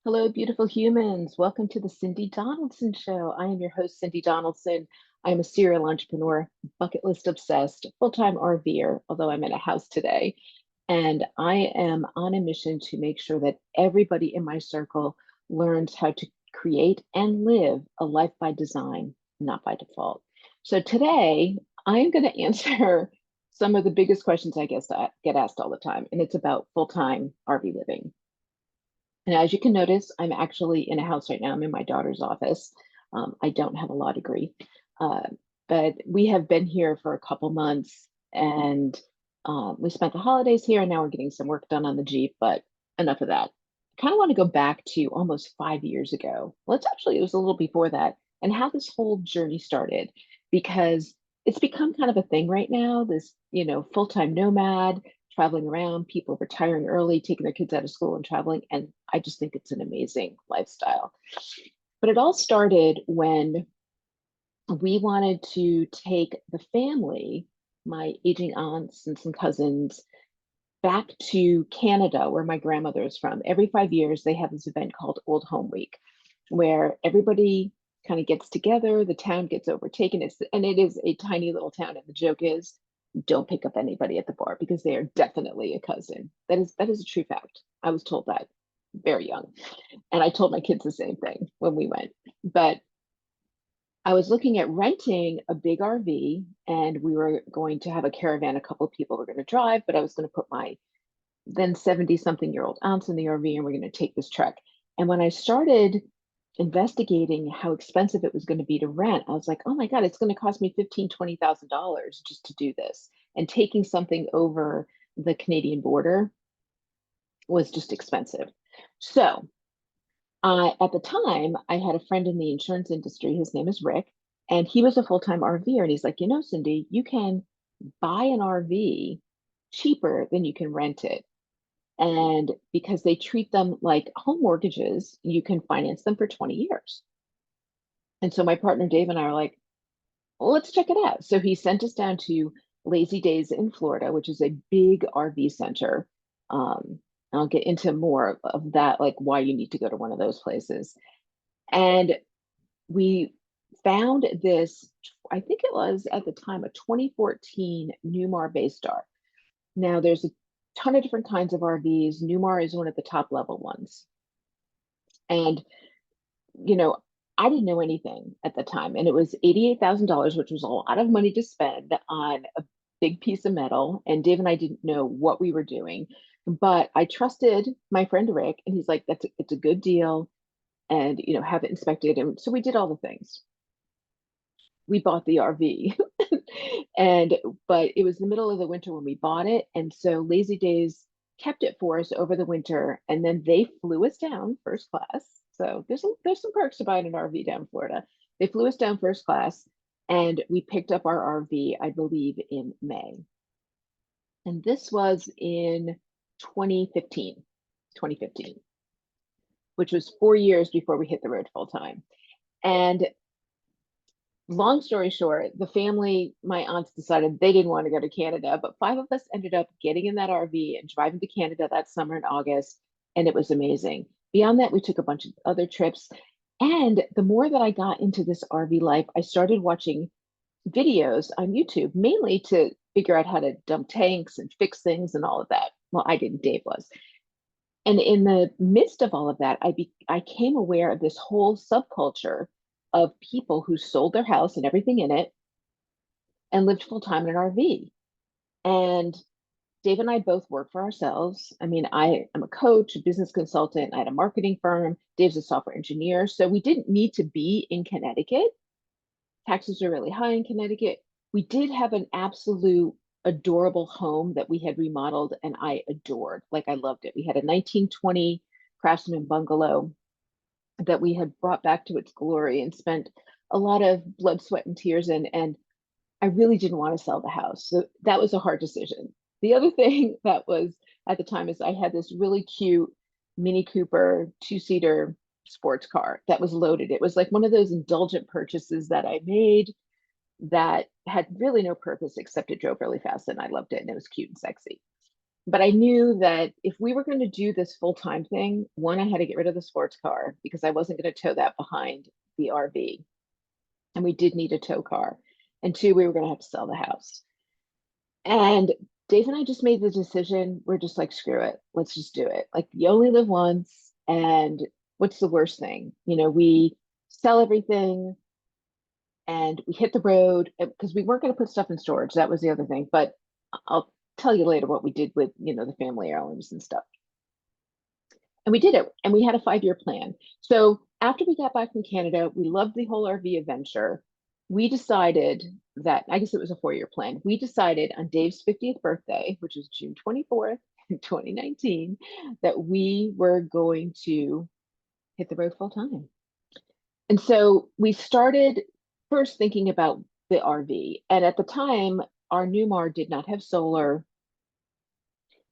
Hello, beautiful humans. Welcome to the Cindy Donaldson Show. I am your host, Cindy Donaldson. I'm a serial entrepreneur, bucket list obsessed, full-time RVer, although I'm in a house today. And I am on a mission to make sure that everybody in my circle learns how to create and live a life by design, not by default. So today, I'm going to answer some of the biggest questions I guess I get asked all the time, and it's about full-time RV living. And as you can notice, I'm actually in a house right now. I'm in my daughter's office. I don't have a law degree, uh, but we have been here for a couple months and we spent the holidays here and now we're getting some work done on the Jeep, but enough of that. I kind of want to go back to almost 5 years ago. Well, it was a little before that, and how this whole journey started because it's become kind of a thing right now, this, full-time nomad traveling around, people retiring early, taking their kids out of school and traveling. And I just think it's an amazing lifestyle. But it all started when we wanted to take the family, my aging aunts and some cousins, back to Canada, where my grandmother is from. Every 5 years, they have this event called Old Home Week, where everybody kind of gets together, the town gets overtaken. And it is a tiny little town. And the joke is, don't pick up anybody at the bar because they are definitely a cousin. That is a true fact. I was told that very young. And I told my kids the same thing when we went. But I was looking at renting a big RV and we were going to have a caravan. A couple of people were going to drive, but I was going to put my then 70 something year old aunts in the RV and we're going to take this trek. And when I started investigating how expensive it was going to be to rent, I was like, oh my God, it's going to cost me $15,000-$20,000 just to do this. And taking something over the Canadian border was just expensive. So at the time, I had a friend in the insurance industry. His name is Rick, and he was a full-time RVer. And he's like, Cindy, you can buy an RV cheaper than you can rent it. And because they treat them like home mortgages, you can finance them for 20 years. And so my partner Dave and I are like, well, let's check it out. So he sent us down to Lazy Days in Florida, which is a big RV center. I'll get into more of that, like why you need to go to one of those places. And we found this, I think it was at the time a 2014 Newmar Baystar. Now there's a ton of different kinds of RVs. Newmar is one of the top level ones. And, you know, I didn't know anything at the time. And it was $88,000, which was a lot of money to spend on a big piece of metal. And Dave and I didn't know what we were doing. But I trusted my friend Rick, and he's like, it's a good deal. And, have it inspected. And so we did all the things. We bought the RV. and but it was the middle of the winter when we bought it. And so Lazy Days kept it for us over the winter. And then they flew us down first class. So there's some perks to buying an RV down in Florida. They flew us down first class and we picked up our RV, I believe, in May. And this was in 2015, which was 4 years before we hit the road full time. And long story short, the family, my aunts decided they didn't want to go to Canada, but five of us ended up getting in that RV and driving to Canada that summer in August, and it was amazing. Beyond that, we took a bunch of other trips. And the more that I got into this RV life, I started watching videos on YouTube, mainly to figure out how to dump tanks and fix things and all of that. Well, I didn't, Dave was. And in the midst of all of that, I came aware of this whole subculture of people who sold their house and everything in it and lived full time in an RV. And Dave and I both work for ourselves. I mean, I am a coach, a business consultant. I had a marketing firm. Dave's a software engineer. So we didn't need to be in Connecticut. Taxes are really high in Connecticut. We did have an absolute adorable home that we had remodeled and I adored. Like I loved it. We had a 1920 Craftsman bungalow that we had brought back to its glory and spent a lot of blood, sweat, and tears in. And I really didn't want to sell the house. So that was a hard decision. The other thing that was at the time is I had this really cute Mini Cooper two-seater sports car that was loaded. It was like one of those indulgent purchases that I made that had really no purpose except it drove really fast and I loved it and it was cute and sexy. But I knew that if we were going to do this full-time thing, one, I had to get rid of the sports car because I wasn't going to tow that behind the RV. And we did need a tow car. And two, we were going to have to sell the house. And Dave and I just made the decision. We're just like, screw it. Let's just do it. Like, you only live once. And what's the worst thing? We sell everything and we hit the road because we weren't going to put stuff in storage. That was the other thing. But I'll tell you later what we did with, the family heirlooms and stuff. And we did it. And we had a 5-year plan. So after we got back from Canada, we loved the whole RV adventure. We decided that, I guess it was a 4-year plan. We decided on Dave's 50th birthday, which was June 24th, 2019, that we were going to hit the road full time. And so we started first thinking about the RV. And at the time, our Newmar did not have solar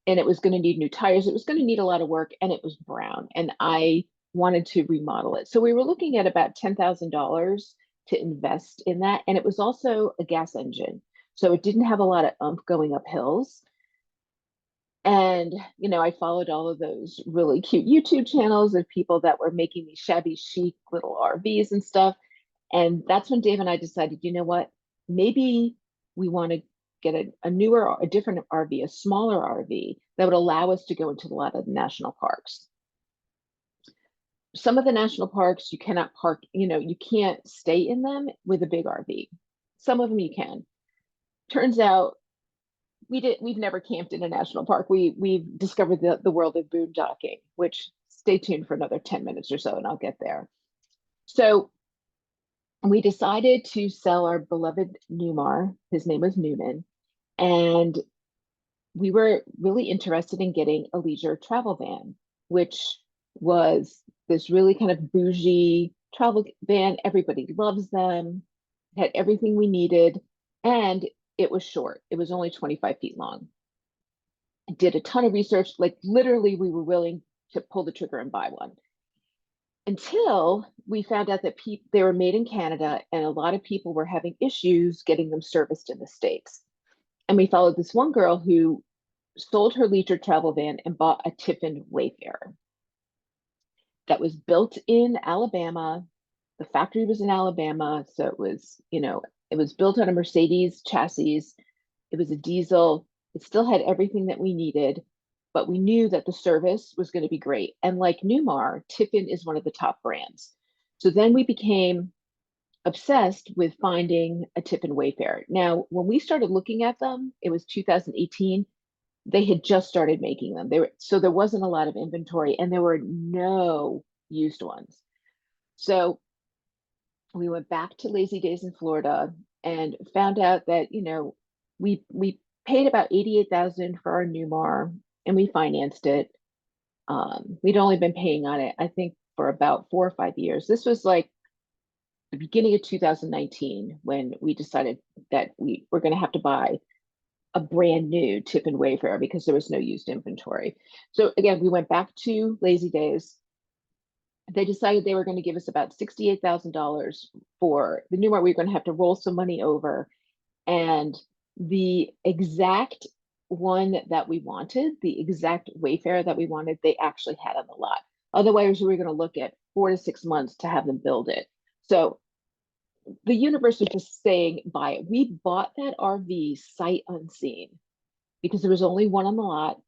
and it was going to need new tires. It was going to need a lot of work and it was brown. And I wanted to remodel it. So we were looking at about $10,000 to invest in that. And it was also a gas engine. So it didn't have a lot of oomph going up hills. And, I followed all of those really cute YouTube channels of people that were making these shabby chic little RVs and stuff. And that's when Dave and I decided, you know what, maybe we want to get a newer, a different RV, a smaller RV that would allow us to go into a lot of the national parks. Some of the national parks you cannot park, you can't stay in them with a big RV. Some of them you can. Turns out we've never camped in a national park. We've discovered the world of boondocking, which stay tuned for another 10 minutes or so and I'll get there. So we decided to sell our beloved Newmar. His name was Newman. And we were really interested in getting a leisure travel van, which was this really kind of bougie travel van. Everybody loves them, had everything we needed, and it was short. It was only 25 feet long. I did a ton of research. Like, literally, we were willing to pull the trigger and buy one. Until we found out that they were made in Canada and a lot of people were having issues getting them serviced in the States. And we followed this one girl who sold her leisure travel van and bought a Tiffin Wayfarer that was built in Alabama. The factory was in Alabama. So it was, it was built on a Mercedes chassis. It was a diesel. It still had everything that we needed, but we knew that the service was going to be great. And like Newmar, Tiffin is one of the top brands. So then we became obsessed with finding a Tiffin Wayfarer. Now, when we started looking at them, it was 2018. They had just started making them. So there wasn't a lot of inventory and there were no used ones. So we went back to Lazy Days in Florida and found out that, we paid about $88,000 for our Newmar and we financed it. We'd only been paying on it, I think, for about 4 or 5 years. This was like the beginning of 2019 when we decided that we were going to have to buy a brand new Tiffin Wayfarer because there was no used inventory. So again, we went back to Lazy Days. They decided they were going to give us about $68,000 for the Newmar. We were going to have to roll some money over, and the exact one that we wanted, the exact Wayfarer that we wanted, they actually had on the lot. Otherwise, we were going to look at 4 to 6 months to have them build it. So the universe was just saying, buy it. We bought that RV sight unseen because there was only one on the lot.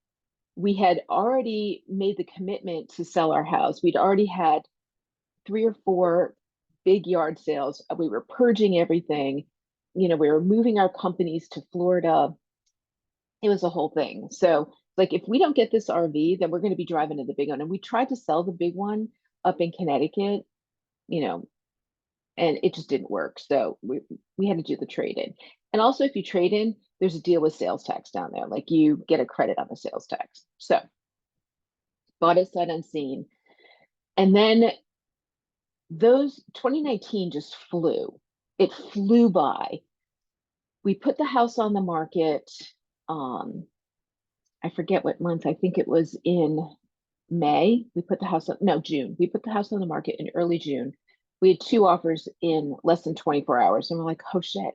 We had already made the commitment to sell our house. We'd already had 3 or 4 big yard sales. We were purging everything. We were moving our companies to Florida. It was a whole thing. So, like, if we don't get this RV, then we're going to be driving to the big one. And we tried to sell the big one up in Connecticut, and it just didn't work. So we had to do the trade-in. And also, if you trade in, there's a deal with sales tax down there. Like, you get a credit on the sales tax. So bought it sight unseen. And then 2019 just flew. It flew by. We put the house on the market. I forget what month. I think it was in May. June. We put the house on the market in early June. We had 2 offers in less than 24 hours. And we're like, oh shit,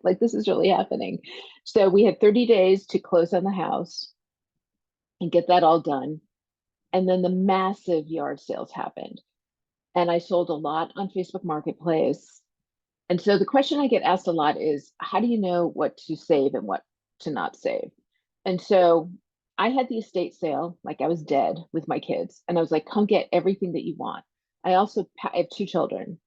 like, this is really happening. So we had 30 days to close on the house. and get that all done. And then the massive yard sales happened. And I sold a lot on Facebook Marketplace. And so the question I get asked a lot is, how do you know what to save and what to not save? And so I had the estate sale, like I was dead with my kids. And I was like, come get everything that you want. I also I have two children.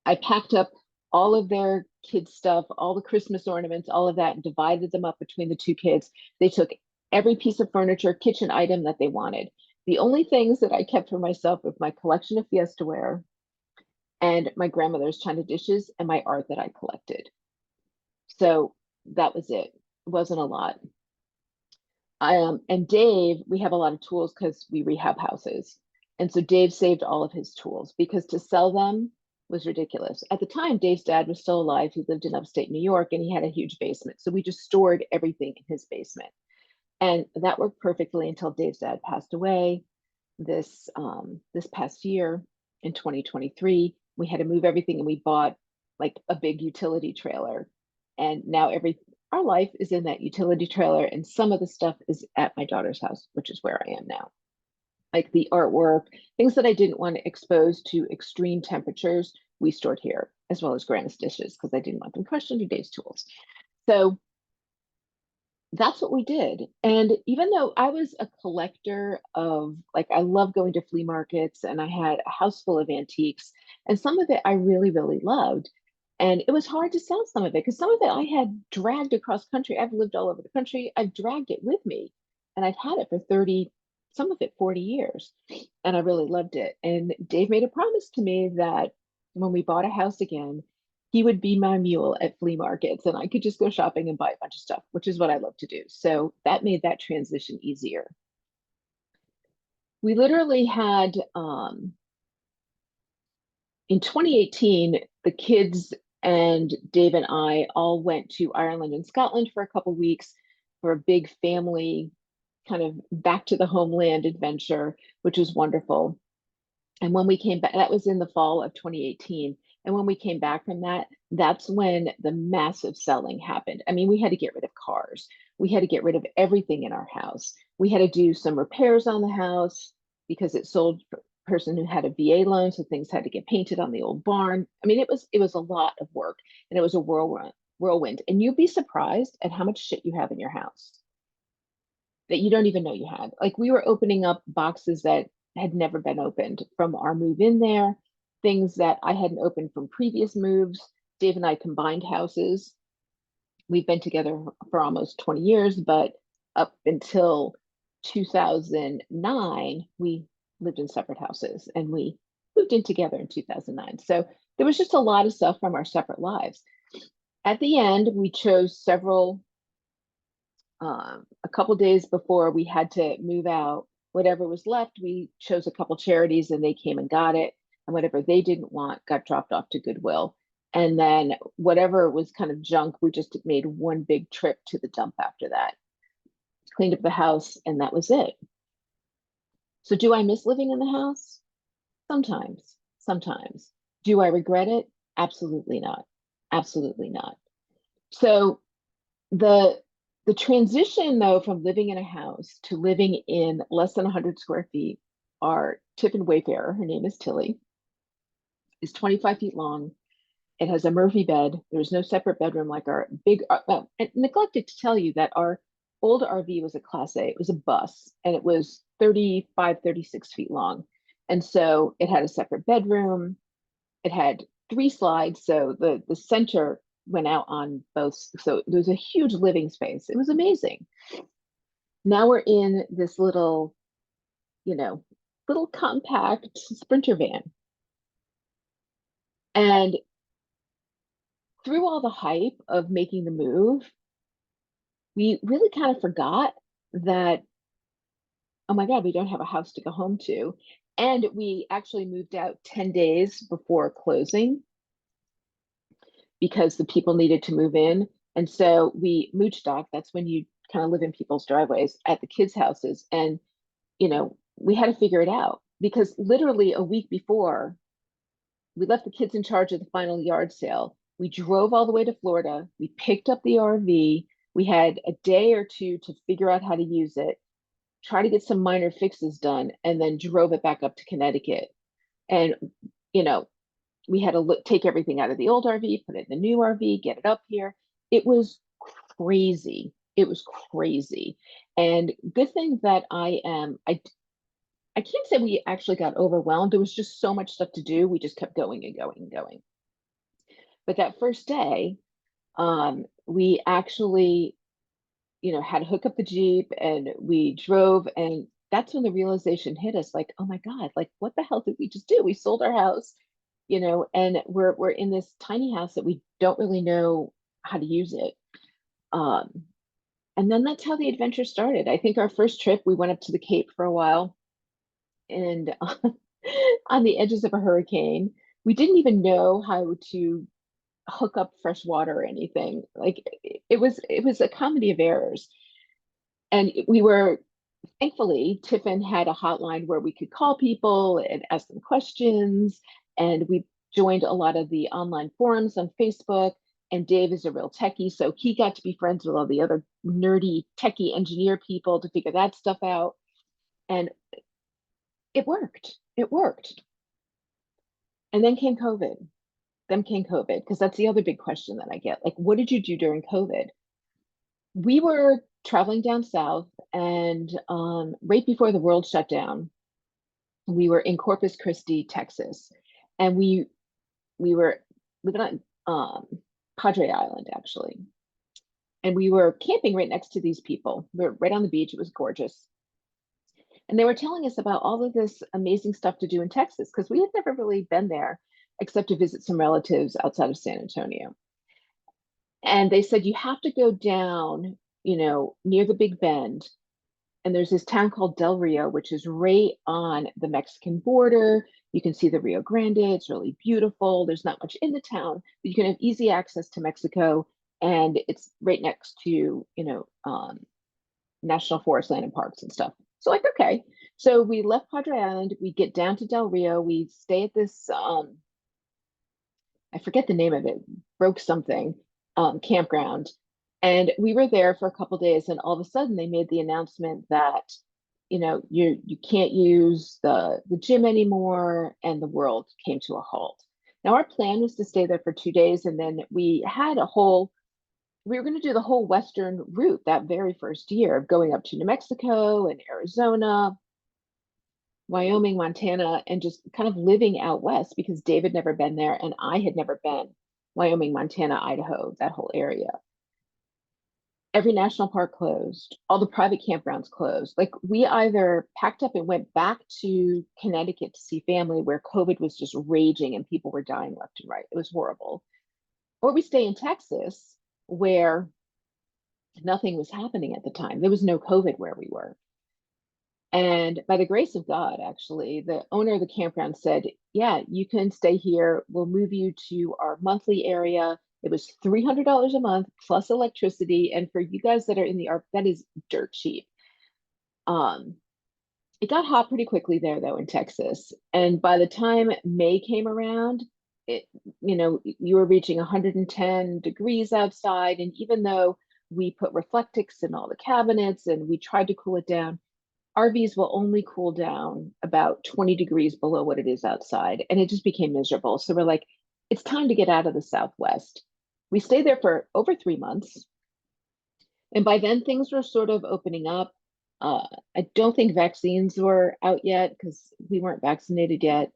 I packed up all of their kids' stuff, all the Christmas ornaments, all of that, and divided them up between the two kids. They took every piece of furniture, kitchen item that they wanted. The only things that I kept for myself was my collection of Fiesta ware and my grandmother's china dishes and my art that I collected. So that was it. It wasn't a lot. And Dave, we have a lot of tools because we rehab houses. And so Dave saved all of his tools because to sell them was ridiculous. At the time, Dave's dad was still alive. He lived in upstate New York and he had a huge basement. So we just stored everything in his basement. And that worked perfectly until Dave's dad passed away this past year in 2023. We had to move everything and we bought like a big utility trailer. And now our life is in that utility trailer, and some of the stuff is at my daughter's house, which is where I am now. Like the artwork, things that I didn't want to expose to extreme temperatures, we stored here, as well as grandma's dishes, because I didn't want them crushed under Dave's tools. So that's what we did. And even though I was a collector of, like, I love going to flea markets and I had a house full of antiques, and some of it I really, really loved. And it was hard to sell some of it because some of it I had dragged across country. I've lived all over the country. I've dragged it with me and I've had it for 30, some of it 40 years. And I really loved it. And Dave made a promise to me that when we bought a house again, he would be my mule at flea markets and I could just go shopping and buy a bunch of stuff, which is what I love to do. So that made that transition easier. We literally had, in 2018, the kids and Dave and I all went to Ireland and Scotland for a couple of weeks for a big family kind of back to the homeland adventure, which was wonderful. And when we came back, that was in the fall of 2018. And when we came back from that, that's when the massive selling happened. I mean, we had to get rid of cars. We had to get rid of everything in our house. We had to do some repairs on the house because it sold person who had a VA loan, so things had to get painted on the old barn. I mean, it was a lot of work and it was a whirlwind. And you'd be surprised at how much shit you have in your house that you don't even know you had. Like we were opening up boxes that had never been opened from our move in there, things that I hadn't opened from previous moves. Dave and I combined houses. We've been together for almost 20 years, but up until 2009, we lived in separate houses and we moved in together in 2009. So there was just a lot of stuff from our separate lives. At the end, we chose a couple days before we had to move out, whatever was left, we chose a couple charities and they came and got it. And whatever they didn't want got dropped off to Goodwill. And then whatever was kind of junk, we just made one big trip to the dump after that. Cleaned up the house and that was it. So do I miss living in the house? Sometimes, sometimes. Do I regret it? Absolutely not. Absolutely not. So the transition though from living in a house to living in less than 100 square feet, our Tiffin Wayfarer, her name is Tilly, is 25 feet long. It has a Murphy bed. There's no separate bedroom like our big, well, I neglected to tell you that our old RV was a Class A. It was a bus and it was 35, 36 feet long. And so it had a separate bedroom. It had 3 slides. So the center went out on both. So there was a huge living space. It was amazing. Now we're in this little, little compact Sprinter van. And through all the hype of making the move, we really kind of forgot that, oh my God, we don't have a house to go home to. And we actually moved out 10 days before closing because the people needed to move in. And so we mooch dock, that's when you kind of live in people's driveways at the kids' houses. And, we had to figure it out because literally a week before, we left the kids in charge of the final yard sale. We drove all the way to Florida. We picked up the RV. We had a day or two to figure out how to use it. try to get some minor fixes done, and then drove it back up to Connecticut. And, you know, we had to take everything out of the old RV, put it in the new RV, get it up here. It was crazy. It was crazy. And good thing that I can't say we actually got overwhelmed. There was just so much stuff to do. We just kept going and going and going. But that first day, we actually, had to hook up the Jeep and we drove, and that's when the realization hit us, like, oh my God, like what the hell did we just do? We sold our house, and we're in this tiny house that we don't really know how to use it. Um, and then that's how the adventure started. I think our first trip, we went up to the Cape for a while, and on the edges of a hurricane. We didn't even know how to hook up fresh water or anything. Like it was a comedy of errors. And we were thankfully Tiffin had a hotline where we could call people and ask them questions. And we joined a lot of the online forums on Facebook. And Dave is a real techie, so he got to be friends with all the other nerdy techie engineer people to figure that stuff out. And it worked. It worked. And then came COVID. Then came COVID, because that's the other big question that I get. Like, what did you do during COVID? We were traveling down south, and right before the world shut down, we were in Corpus Christi, Texas, and we were living on Padre Island actually, and we were camping right next to these people. We were right on the beach. It was gorgeous, and they were telling us about all of this amazing stuff to do in Texas because we had never really been there except to visit some relatives outside of San Antonio. And they said you have to go down, near the Big Bend, and there's this town called Del Rio, which is right on the Mexican border. You can see the Rio Grande. It's really beautiful. There's not much in the town, but you can have easy access to Mexico, and it's right next to, national forest land and parks and stuff. So like, okay. So we left Padre Island. We get down to Del Rio. We stay at this, I forget the name of it, broke something, campground. And we were there for a couple days, and all of a sudden they made the announcement that, you can't use the gym anymore, and the world came to a halt. Now our plan was to stay there for 2 days, and then we were going to do the whole western route that very first year, going up to New Mexico and Arizona, Wyoming, Montana, and just kind of living out west because Dave had never been there and I had never been. Wyoming, Montana, Idaho, that whole area. Every national park closed, all the private campgrounds closed. Like we either packed up and went back to Connecticut to see family where COVID was just raging and people were dying left and right. It was horrible. Or we stay in Texas where nothing was happening at the time. There was no COVID where we were. And by the grace of God, actually, the owner of the campground said, yeah, you can stay here. We'll move you to our monthly area. It was $300 a month plus electricity. And for you guys that are in the ARP, that is dirt cheap. It got hot pretty quickly there, though, in Texas. And by the time May came around, you were reaching 110 degrees outside. And even though we put Reflectix in all the cabinets and we tried to cool it down, RVs will only cool down about 20 degrees below what it is outside. And it just became miserable. So we're like, it's time to get out of the Southwest. We stayed there for over 3 months. And by then things were sort of opening up. I don't think vaccines were out yet because we weren't vaccinated yet.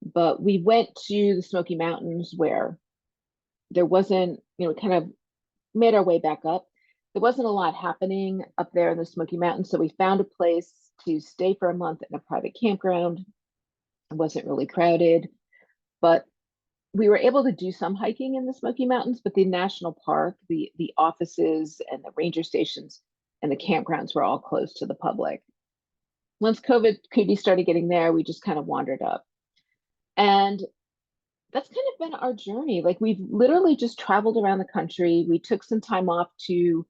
But we went to the Smoky Mountains where there wasn't, kind of made our way back up. There wasn't a lot happening up there in the Smoky Mountains. So we found a place to stay for a month in a private campground. It wasn't really crowded, but we were able to do some hiking in the Smoky Mountains, but the national park, the offices and the ranger stations and the campgrounds were all closed to the public. Once COVID cootie started getting there, we just kind of wandered up. And that's kind of been our journey. Like we've literally just traveled around the country. We took some time off to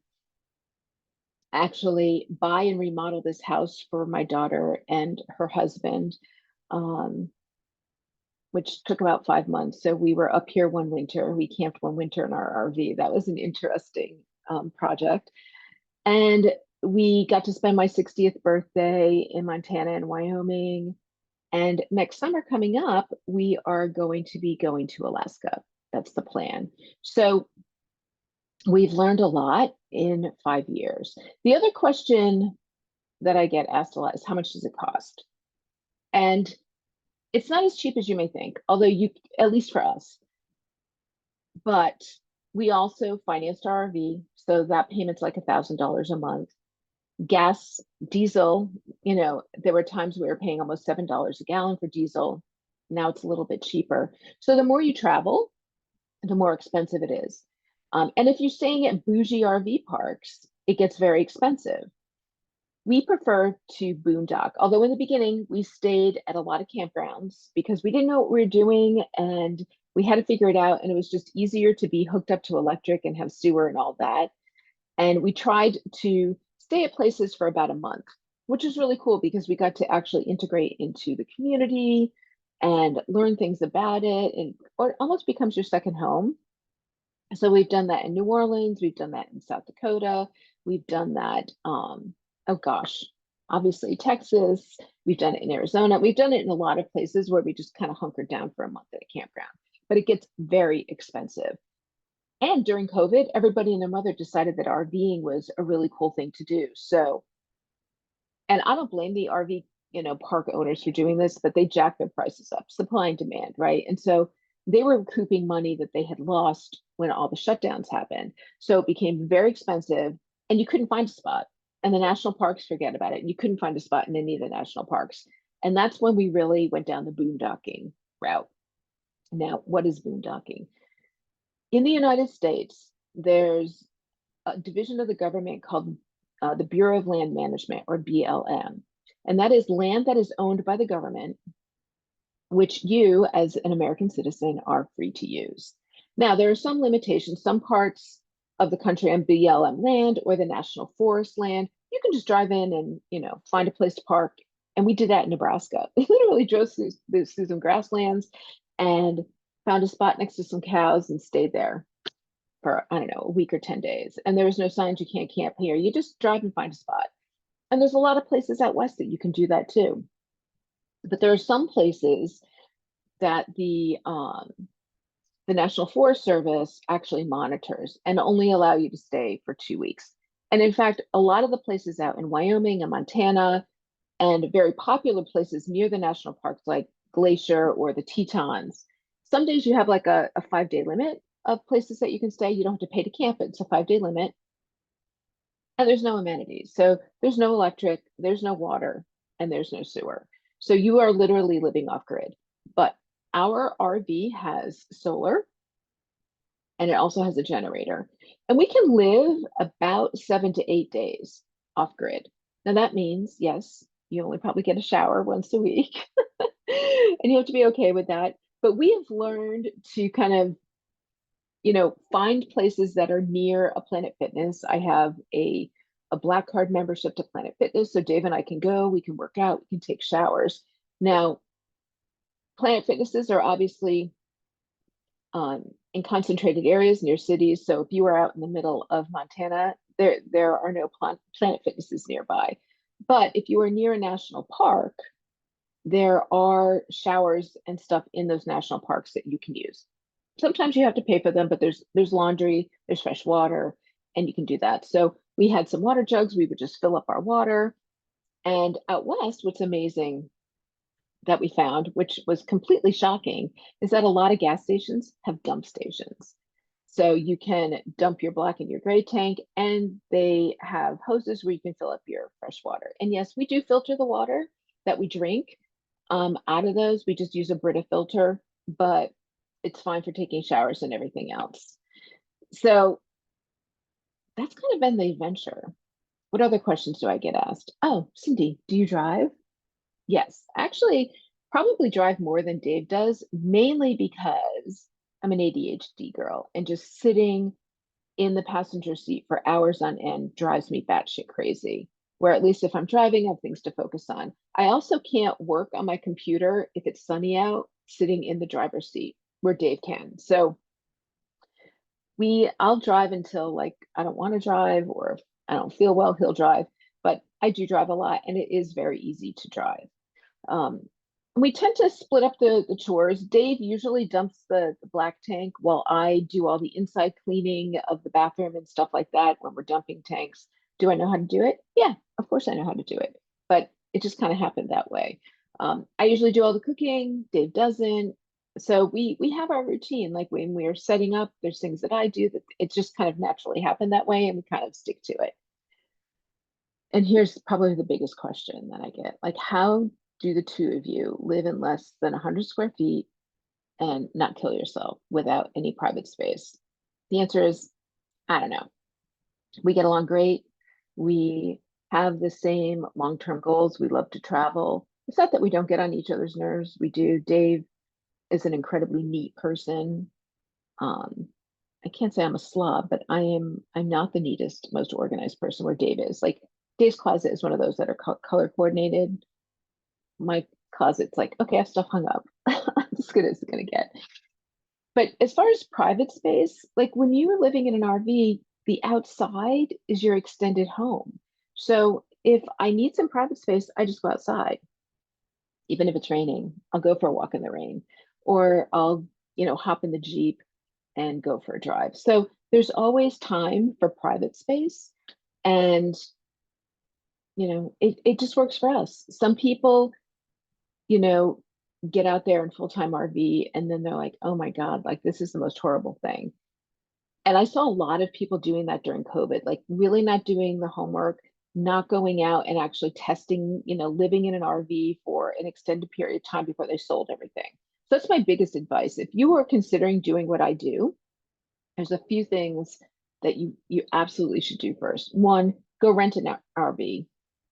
actually buy and remodel this house for my daughter and her husband, which took about 5 months. So we were up here one winter. We camped one winter in our RV. That was an interesting project. And we got to spend my 60th birthday in Montana and Wyoming. And next summer coming up, we are going to be going to Alaska. That's the plan. So we've learned a lot in 5 years. The other question that I get asked a lot is how much does it cost? And it's not as cheap as you may think, although at least for us, but we also financed our RV. So that payment's like $1,000 a month. Gas, diesel, there were times we were paying almost $7 a gallon for diesel. Now it's a little bit cheaper. So the more you travel, the more expensive it is. And if you're staying at bougie RV parks, it gets very expensive. We prefer to boondock, although in the beginning we stayed at a lot of campgrounds because we didn't know what we were doing and we had to figure it out. And it was just easier to be hooked up to electric and have sewer and all that. And we tried to stay at places for about a month, which is really cool because we got to actually integrate into the community and learn things about it, and or it almost becomes your second home. So we've done that in New Orleans, we've done that in South Dakota, we've done that, oh gosh, obviously Texas, we've done it in Arizona, we've done it in a lot of places where we just kind of hunkered down for a month at a campground, but it gets very expensive. And during COVID, everybody and their mother decided that RVing was a really cool thing to do. So, and I don't blame the RV, park owners for doing this, but they jacked their prices up, supply and demand, right? And so they were recouping money that they had lost when all the shutdowns happened. So it became very expensive and you couldn't find a spot. And the national parks, forget about it. You couldn't find a spot in any of the national parks. And that's when we really went down the boondocking route. Now, what is boondocking? In the United States, there's a division of the government called the Bureau of Land Management, or BLM. And that is land that is owned by the government, which you, as an American citizen, are free to use. Now, there are some limitations. Some parts of the country on BLM land or the National Forest land, you can just drive in and, find a place to park. And we did that in Nebraska. We literally drove through some grasslands and found a spot next to some cows and stayed there for, I don't know, a week or 10 days. And there was no signs you can't camp here. You just drive and find a spot. And there's a lot of places out west that you can do that too. But there are some places that the National Forest Service actually monitors and only allow you to stay for 2 weeks. And in fact, a lot of the places out in Wyoming and Montana and very popular places near the national parks like Glacier or the Tetons, some days you have like a 5-day limit of places that you can stay. You don't have to pay to camp it. It's a 5-day limit. And there's no amenities. So there's no electric, there's no water, and there's no sewer. So you are literally living off grid. But our RV has solar and it also has a generator. And we can live about 7 to 8 days off grid. Now that means, yes, you only probably get a shower once a week and you have to be okay with that. But we have learned to kind of, find places that are near a Planet Fitness. I have a Black Card membership to Planet Fitness. So Dave and I can go, we can work out, we can take showers. Now, Planet Fitnesses are obviously in concentrated areas near cities. So if you are out in the middle of Montana, there are no Planet Fitnesses nearby. But if you are near a national park, there are showers and stuff in those national parks that you can use. Sometimes you have to pay for them, but there's laundry, there's fresh water, and you can do that. So we had some water jugs, we would just fill up our water. And out west, what's amazing that we found, which was completely shocking, is that a lot of gas stations have dump stations. So you can dump your black and your gray tank, and they have hoses where you can fill up your fresh water. And yes, we do filter the water that we drink out of those. We just use a Brita filter, but it's fine for taking showers and everything else. So that's kind of been the adventure. What other questions do I get asked? Oh, Cindy, do you drive? Yes, actually, probably drive more than Dave does, mainly because I'm an ADHD girl and just sitting in the passenger seat for hours on end drives me batshit crazy. Where at least if I'm driving, I have things to focus on. I also can't work on my computer if it's sunny out, sitting in the driver's seat where Dave can. So I'll drive until like I don't want to drive, or if I don't feel well, he'll drive. I do drive a lot, and it is very easy to drive. Um, we tend to split up the chores. Dave usually dumps the black tank while I do all the inside cleaning of the bathroom and stuff like that when we're dumping tanks. Do I know how to do it? Yeah, of course I know how to do it, but it just kind of happened that way. I usually do all the cooking. Dave doesn't. So we have our routine. Like when we're setting up, there's things that I do that it just kind of naturally happened that way, and we kind of stick to it. And here's probably the biggest question that I get, like, how do the two of you live in less than 100 square feet and not kill yourself without any private space? The answer is, I don't know. We get along great. We have the same long-term goals. We love to travel. It's not that we don't get on each other's nerves. We do. Dave is an incredibly neat person. Um, I can't say I'm a slob, but I'm not the neatest, most organized person where Dave is. Like Dave's closet is one of those that are color coordinated. My closet's like, okay, I have stuff hung up. As good as it's gonna get. But as far as private space, like when you are living in an RV, the outside is your extended home. So if I need some private space, I just go outside. Even if it's raining, I'll go for a walk in the rain, or I'll, hop in the Jeep and go for a drive. So there's always time for private space. And, it just works for us. Some people, you know, get out there in full-time RV and then they're like, oh my God, like this is the most horrible thing. And I saw a lot of people doing that during COVID, like really not doing the homework, not going out and actually testing, living in an RV for an extended period of time before they sold everything. So that's my biggest advice. If you are considering doing what I do, there's a few things that you absolutely should do first. One, go rent an RV.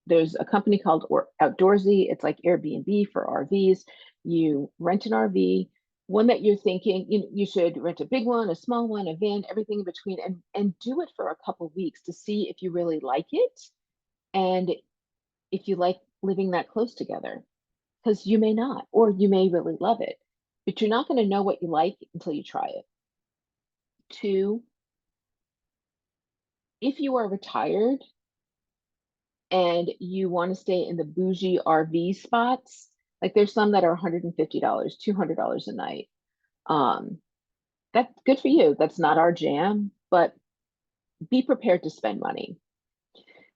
There's a company called Outdoorsy. It's like Airbnb for RVs. You rent an RV, one that you're thinking you should rent a big one, a small one, a van, everything in between, and do it for a couple weeks to see if you really like it and if you like living that close together. Because you may not, or you may really love it, but you're not going to know what you like until you try it. Two, if you are retired and you want to stay in the bougie RV spots, like there's some that are $150, $200 a night. Um, that's good for you. That's not our jam, but be prepared to spend money.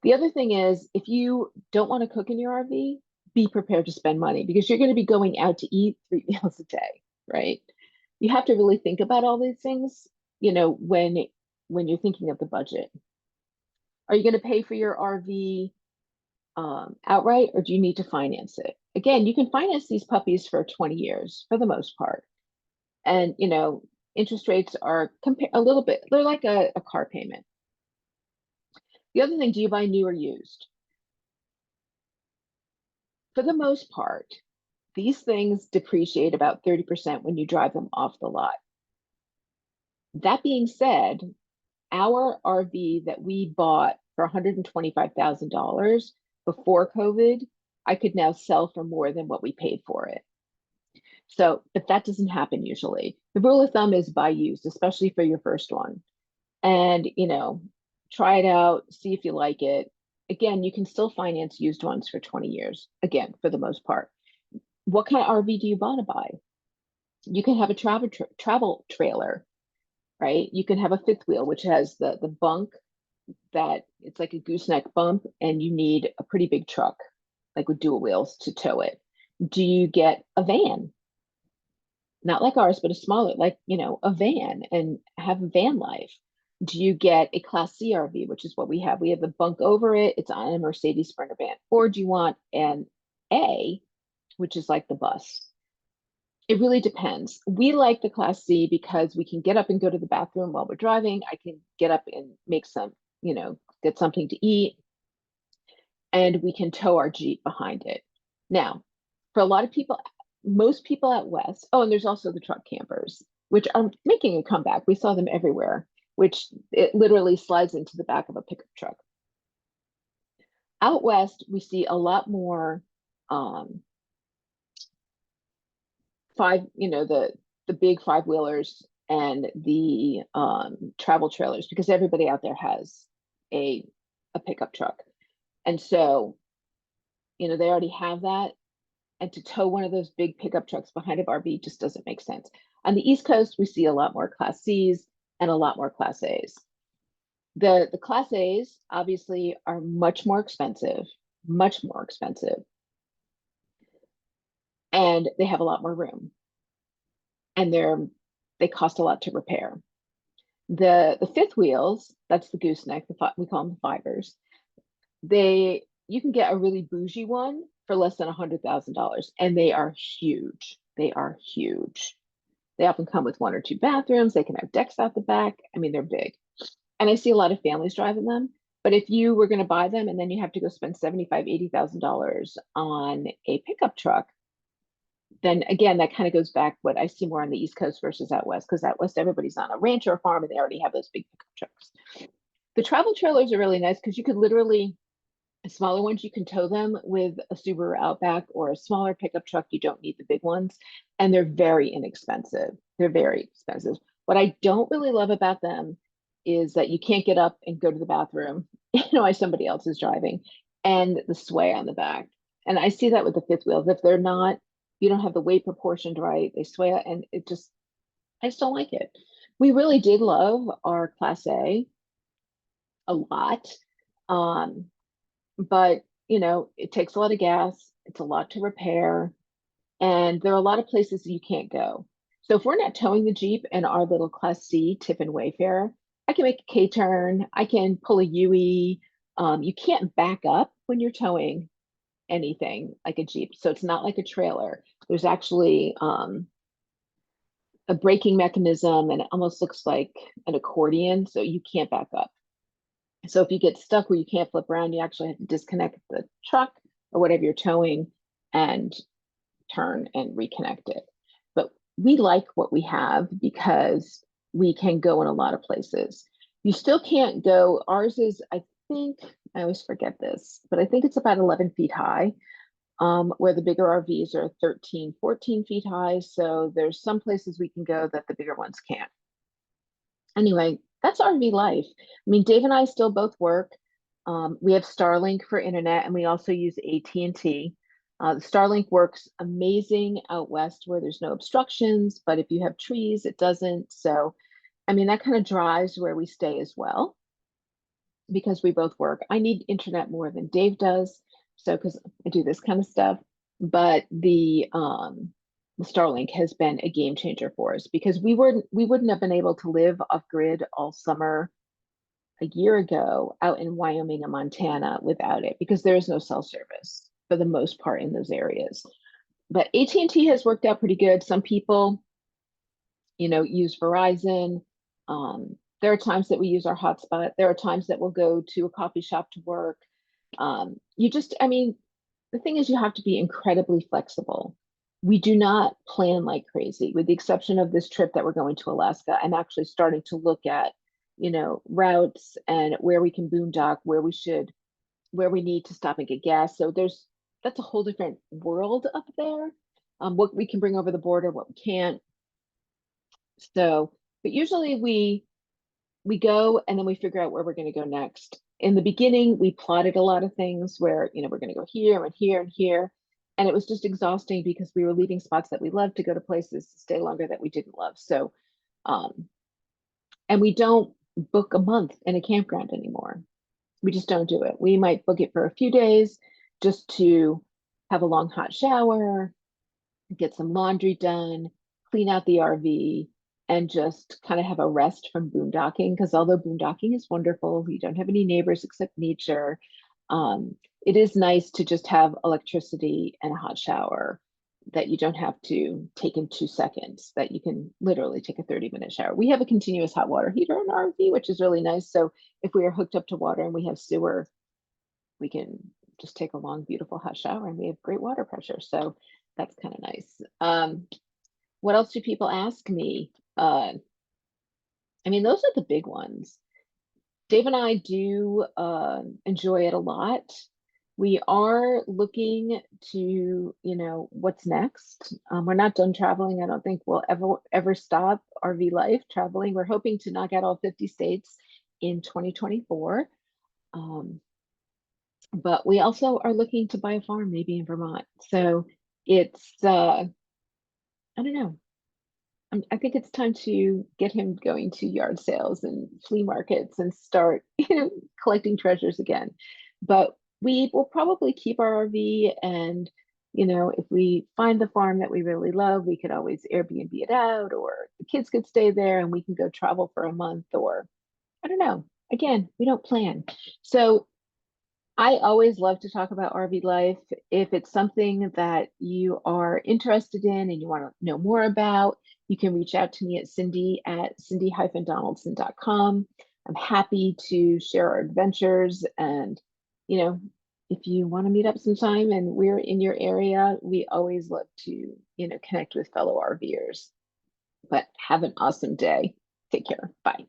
The other thing is, if you don't want to cook in your RV, be prepared to spend money because you're going to be going out to eat 3 meals a day, right? You have to really think about all these things, when you're thinking of the budget. Are you going to pay for your RV outright, or do you need to finance it? Again, you can finance these puppies for 20 years for the most part. And, interest rates are a little bit, they're like a car payment. The other thing, do you buy new or used? For the most part, these things depreciate about 30% when you drive them off the lot. That being said, our RV that we bought for $125,000 before COVID, I could now sell for more than what we paid for it. So, but that doesn't happen usually. The rule of thumb is buy used, especially for your first one. And, try it out, see if you like it. Again, you can still finance used ones for 20 years, again, for the most part. What kind of RV do you want to buy? You can have a travel trailer, right? You can have a fifth wheel, which has the bunk that it's like a gooseneck bump, and you need a pretty big truck, like with dual wheels to tow it. Do you get a van? Not like ours, but a smaller, like, a van and have a van life. Do you get a Class C RV, which is what we have? We have the bunk over it. It's on a Mercedes Sprinter van. Or do you want an A, which is like the bus? It really depends. We like the Class C because we can get up and go to the bathroom while we're driving. I can get up and make some, get something to eat, and we can tow our Jeep behind it. Now, for a lot of people, most people out west, oh, and there's also the truck campers, which are making a comeback. We saw them everywhere, which it literally slides into the back of a pickup truck. Out west, we see a lot more the big five-wheelers and the travel trailers, because everybody out there has a pickup truck. And so, they already have that. And to tow one of those big pickup trucks behind an RV just doesn't make sense. On the East Coast, we see a lot more Class Cs and a lot more Class As. The Class A's obviously are much more expensive, and they have a lot more room, and they cost a lot to repair. The fifth wheels, that's the gooseneck, we call them the fivers. You can get a really bougie one for less than $100,000, and they are huge. They are huge. They often come with 1 or 2 bathrooms. They can have decks out the back. I mean, they're big. And I see a lot of families driving them. But if you were going to buy them and then you have to go spend $75,000, $80,000 on a pickup truck, then again, that kind of goes back what I see more on the East Coast versus out West, because out West, everybody's on a ranch or a farm and they already have those big pickup trucks. The travel trailers are really nice because you could literally, smaller ones, you can tow them with a Subaru Outback or a smaller pickup truck. You don't need the big ones. And they're very inexpensive. They're very expensive. What I don't really love about them is that you can't get up and go to the bathroom, while somebody else is driving, and the sway on the back. And I see that with the fifth wheels. If they're not, you don't have the weight proportioned right, they sway, and I just don't like it. We really did love our Class A a lot. But it takes a lot of gas, it's a lot to repair, and there are a lot of places that you can't go. So if we're not towing the Jeep in our little Class C Tiffin Wayfarer, I can make a K-turn, I can pull a UE. You can't back up when you're towing anything like a Jeep, so it's not like a trailer. There's actually a braking mechanism, and it almost looks like an accordion, so you can't back up. So if you get stuck where you can't flip around, you actually have to disconnect the truck or whatever you're towing and turn and reconnect it. But we like what we have because we can go in a lot of places. You still can't go. Ours is, I think, I always forget this, but I think it's about 11 feet high, where the bigger RVs are 13, 14 feet high. So there's some places we can go that the bigger ones can't. Anyway, that's RV life. I mean, Dave and I still both work. We have Starlink for internet, and we also use AT&T. The Starlink works amazing out west where there's no obstructions, but if you have trees, it doesn't. So, I mean, that kind of drives where we stay as well, because we both work. I need internet more than Dave does, so because I do this kind of stuff. But the Starlink has been a game changer for us, because we wouldn't have been able to live off grid all summer a year ago out in Wyoming and Montana without it, because there is no cell service for the most part in those areas. But AT&T has worked out pretty good. Some people, use Verizon. There are times that we use our hotspot. There are times that we'll go to a coffee shop to work. The thing is, you have to be incredibly flexible. We do not plan like crazy, with the exception of this trip that we're going to Alaska. I'm actually starting to look at, routes and where we can boondock, where we need to stop and get gas. So that's a whole different world up there. What we can bring over the border, what we can't. So, but usually we go and then we figure out where we're going to go next. In the beginning, we plotted a lot of things where, we're going to go here and here and here. And it was just exhausting because we were leaving spots that we loved to go to places to stay longer that we didn't love. So, and we don't book a month in a campground anymore. We just don't do it. We might book it for a few days just to have a long hot shower, get some laundry done, clean out the RV, and just kind of have a rest from boondocking. Because although boondocking is wonderful, you don't have any neighbors except nature. It is nice to just have electricity and a hot shower that you don't have to take in 2 seconds, that you can literally take a 30-minute shower. We have a continuous hot water heater in our RV, which is really nice. So if we are hooked up to water and we have sewer, we can just take a long, beautiful hot shower, and we have great water pressure. So that's kind of nice. What else do people ask me? Those are the big ones. Dave and I do enjoy it a lot. We are looking to, what's next. We're not done traveling. I don't think we'll ever stop RV life traveling. We're hoping to knock out all 50 states in 2024. But we also are looking to buy a farm maybe in Vermont. So it's I don't know. I think it's time to get him going to yard sales and flea markets and start, collecting treasures again. But we will probably keep our RV, and, if we find the farm that we really love, we could always Airbnb it out, or the kids could stay there and we can go travel for a month, or I don't know. Again, we don't plan. So I always love to talk about RV life. If it's something that you are interested in and you want to know more about, you can reach out to me at cindy-donaldson.com. I'm happy to share our adventures. And, you know, if you want to meet up sometime and we're in your area, we always love to, connect with fellow RVers. But have an awesome day. Take care. Bye.